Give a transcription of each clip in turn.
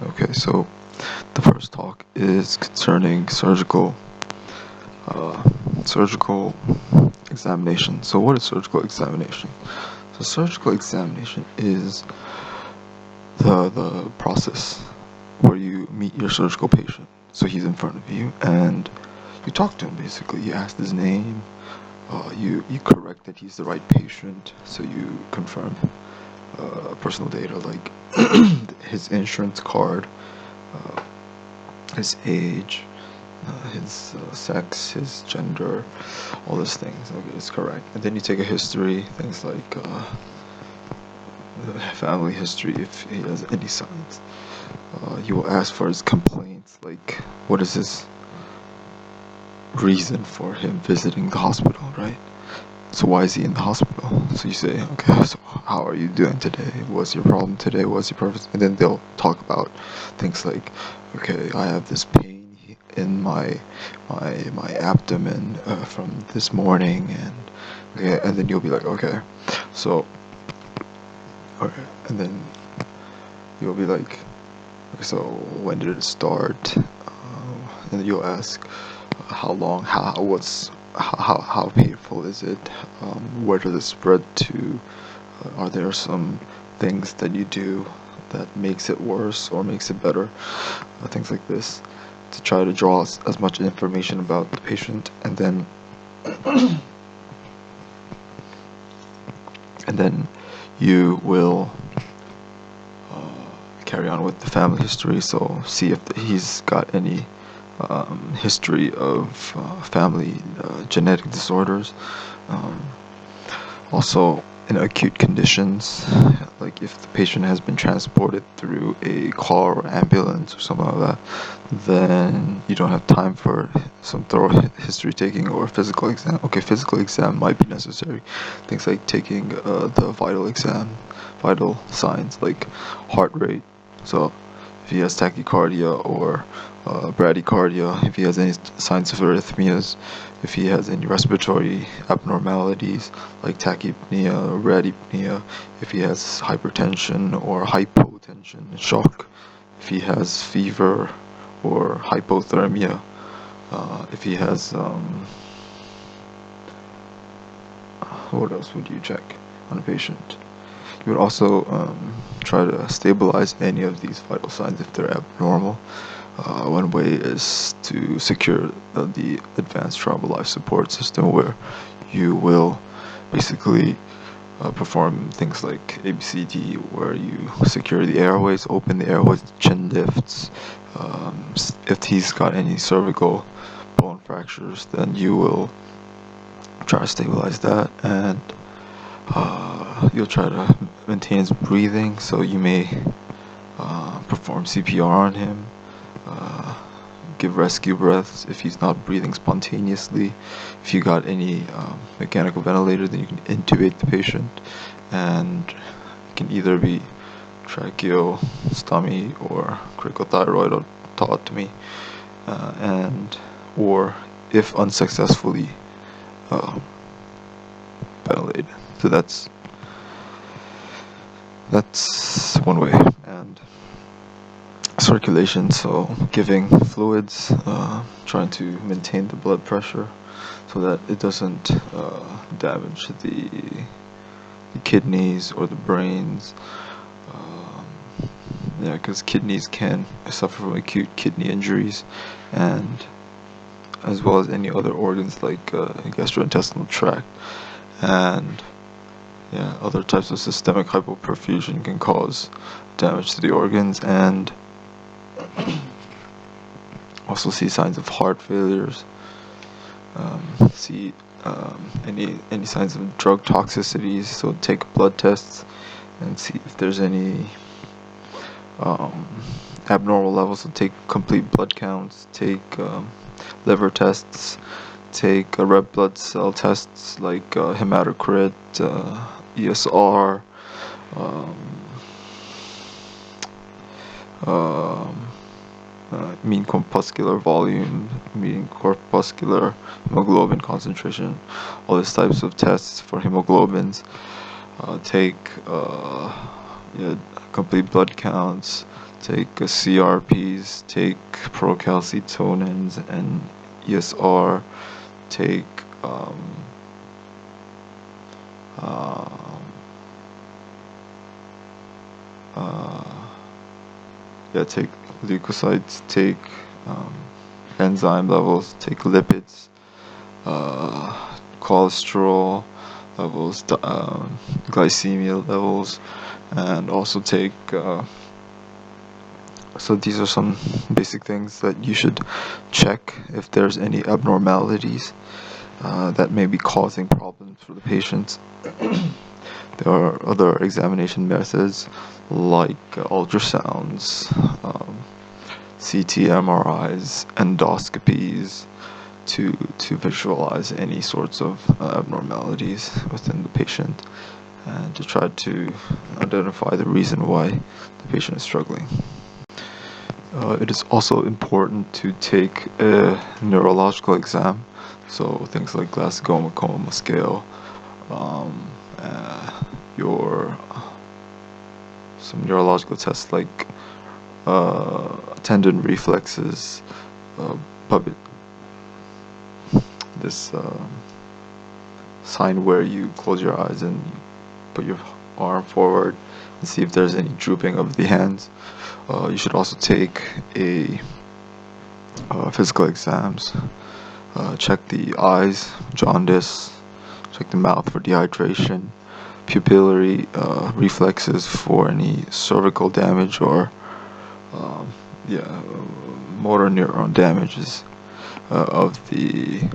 Okay, so the first talk is concerning uh, surgical examination. So, what is surgical examination? So, surgical examination is the process where you meet your surgical patient. So he's in front of you, and you talk to him. Basically, you ask his name. You correct that he's the right patient. So you confirm personal data like his insurance card, uh, his age, his sex, his gender, all those things. Okay, it's correct. And then you take a history, things like family history, if he has any signs. You will ask for his complaints, like what is his reason for him visiting the hospital, right? So why is he in the hospital? So you say, okay, so how are you doing today? What's your problem today? What's your purpose? And then they'll talk about things like, okay, I have this pain in my abdomen from this morning, and okay, and then you'll be like, okay, so, okay, and then you'll be like, okay, so when did it start? And you'll ask, how long, how painful is it? Where does it spread to? Are there some things that you do that makes it worse or makes it better? Things like this, to try to draw as much information about the patient, and then you will carry on with the family history. So see if he's got any history of family genetic disorders. Um, Also, in acute conditions, like if the patient has been transported through a car or ambulance or something like that, then you don't have time for some thorough history taking or physical exam. Okay, physical exam might be necessary. Things like taking the vital exam, vital signs like heart rate. So if he has tachycardia or bradycardia, if he has any signs of arrhythmias, if he has any respiratory abnormalities like tachypnea or bradypnea, if he has hypertension or hypotension, shock, if he has fever or hypothermia, if he has, what else would you check on a patient? You would also try to stabilize any of these vital signs if they're abnormal. One way is to secure the advanced trauma life support system, where you will basically perform things like ABCD, where you secure the airways, open the airways, chin lifts. If he's got any cervical bone fractures, then you will try to stabilize that, and you'll try to maintain his breathing. So you may perform CPR on him, uh, give rescue breaths if he's not breathing spontaneously. If you got any mechanical ventilator, then you can intubate the patient, and it can either be tracheostomy or cricothyroidotomy, and or if unsuccessfully uh, ventilated. So that's one way. And circulation, so giving fluids, trying to maintain the blood pressure so that it doesn't damage the kidneys or the brains. Um, yeah, because kidneys can suffer from acute kidney injuries, and as well as any other organs like gastrointestinal tract, and yeah, other types of systemic hypoperfusion can cause damage to the organs, and also see signs of heart failures, see any signs of drug toxicities. So take blood tests and see if there's any abnormal levels. So take complete blood counts, take liver tests, take red blood cell tests like hematocrit, ESR, um, um, mean corpuscular volume, mean corpuscular hemoglobin concentration, all these types of tests for hemoglobins. Take yeah, complete blood counts, take CRPs, take procalcitonins and ESR, take um, uh, take leukocytes, take enzyme levels, take lipids, cholesterol levels, glycemia levels, and also take so these are some basic things that you should check if there's any abnormalities that may be causing problems for the patients. There are other examination methods like ultrasounds, CT, MRIs, endoscopies to visualize any sorts of abnormalities within the patient and to try to identify the reason why the patient is struggling. It is also important to take a neurological exam, so things like Glasgow-Coma scale, your some neurological tests like tendon reflexes, puppet, this sign where you close your eyes and you put your arm forward and see if there's any drooping of the hands. You should also take a physical exams. Check the eyes, jaundice. Check the mouth for dehydration. Pupillary reflexes for any cervical damage or motor neuron damages of the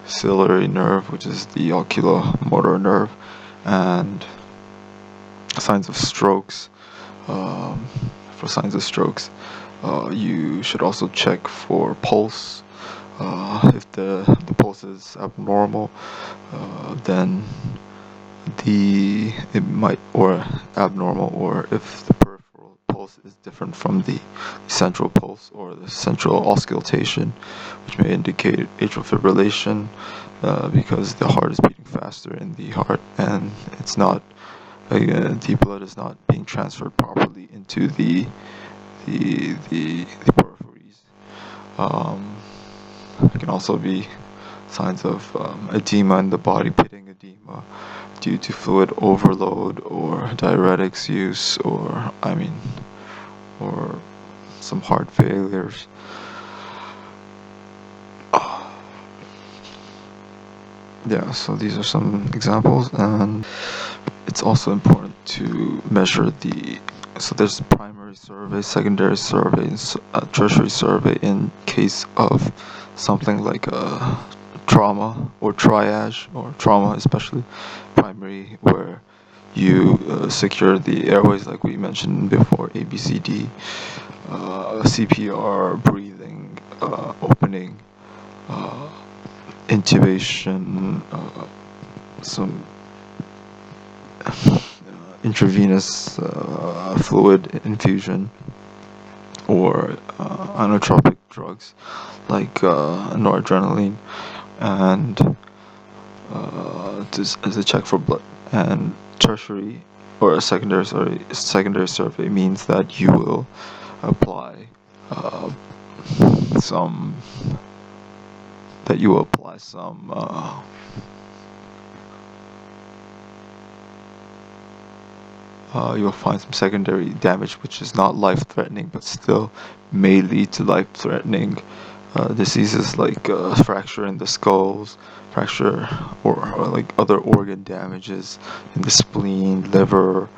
ciliary nerve, which is the oculomotor nerve, and signs of strokes. For signs of strokes, you should also check for pulse. If the pulse is abnormal, then it might, or abnormal, or if the peripheral pulse is different from the central pulse or the central auscultation, which may indicate atrial fibrillation, because the heart is beating faster in the heart and it's not the blood is not being transferred properly into the peripheries. There can also be signs of edema in the body, pitting edema, due to fluid overload or diuretics use, or some heart failures. Yeah, so these are some examples, and it's also important to measure so there's a primary survey, secondary survey, and tertiary survey in case of something like a trauma or triage, or trauma especially. Primary, where you secure the airways like we mentioned before, ABCD, CPR, breathing, opening, intubation, some intravenous fluid infusion, or inotropic drugs like noradrenaline, and as a check for blood. And tertiary or a secondary survey means that you will apply some you'll find some secondary damage which is not life-threatening but still may lead to life-threatening diseases like fracture in the skulls, fracture or like other organ damages in the spleen, liver,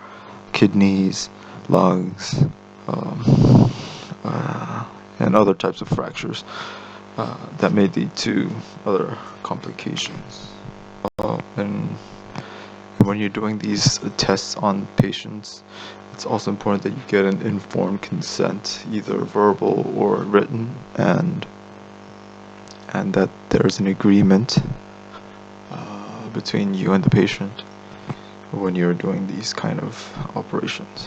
kidneys, lungs, and other types of fractures that may lead to other complications. And when you're doing these tests on patients, it's also important that you get an informed consent, either verbal or written, and that there's an agreement between you and the patient when you're doing these kind of operations.